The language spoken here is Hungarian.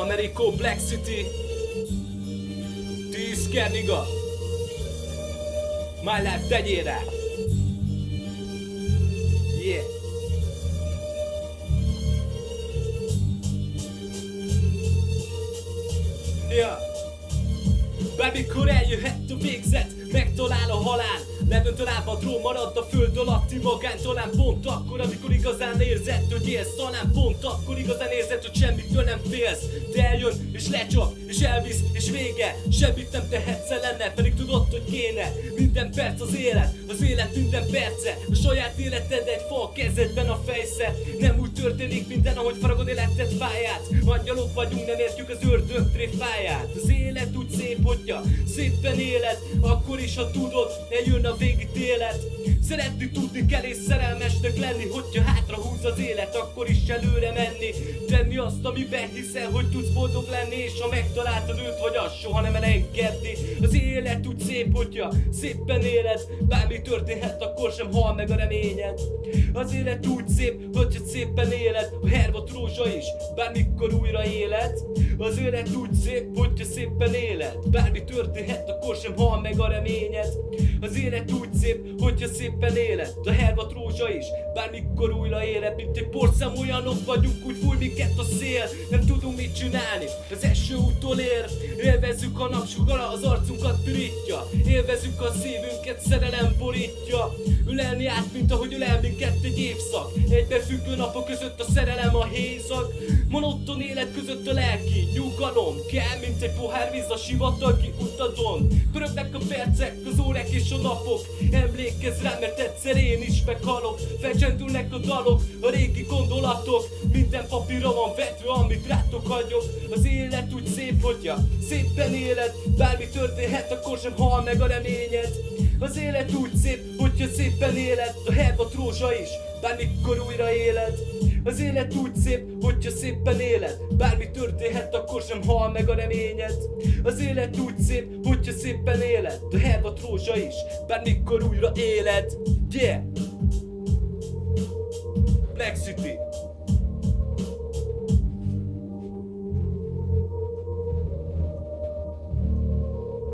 Americo Black City, T-Scan nigga, My Life tegyére. Yeah. Yeah. Bármikor eljöhet a végzet, megtalál a halál. Levönt a lábadról, marad a föld alatti magány. Talán pont akkor, amikor igazán érzed, hogy élsz. Talán pont akkor igazán érzed, hogy semmitől nem félsz. De eljön, és lecsap, és elvisz, és vége. Semmit nem tehetsz ellene, pedig tudod, hogy kéne. Minden perc az élet minden perce. A saját életed egy fa a kezedben a fejsze. Nem úgy történik minden, ahogy faragod életed fáját. Angyalok vagyunk, nem értjük az ördög tréfáját. Az élet úgy szép, hogyha szépen éled. Akkor is, ha tudod, eljön a végítélet. Szeretni tudni kell és szerelmesnek lenni. Hogyha hátra húz az élet, akkor is előre menni. Tenni azt, amiben hiszel, hogy tudsz boldog lenni. És ha megtaláltad őt, vagy azt soha nem elengedni. Az élet úgy szép, hogyha szépen éled. Bármi történhet, akkor sem hal meg a reményed. Az élet úgy szép, hogyha szépen éled. A hervat rózsa is, bármikor újra éled. Az élet úgy szép, hogyha szépen éled. Bármi történhet, akkor sem hal meg a reményed. Az élet úgy szép, hogyha szépen éled. A hervat rózsa is, bármikor újra éled. Mint egy porszem, olyanok vagyunk, úgy fúj minket a szél. Nem tudunk mit csinálni, az eső úttól ér. Élvezzük a napsugara, az arcunkat pirítja. Élvezzük a szívünket, szerelem borítja. Ölelni át, mint ahogy ölel minket egy évszak. Egybefüggő napok között a szerelem a hézag. Monoton élet között a lelki nyugalom. Kell, mint egy pohár víz a sivatagi utadon. Pörögnek a percek, az órák és a napok. Emlékezz rá, mert egyszer én is meghalok. Felcsendülnek a dalok, a régi gondolatok. Minden papírra van vetve, amit rátok hagyok. Az élet úgy szép, hogyha szépen éled. Bármi történhet, akkor sem hal meg a reményed. Az élet úgy szép, hogyha szépen éled. A hervat rózsa is, bármikor újra éled. Az élet úgy szép, hogyha szépen éled. Bármi történhet, akkor sem hal meg a reményed. Az élet úgy szép, hogyha szépen éled. A hervat rózsa is, bármikor újra éled. Yeah! Black City.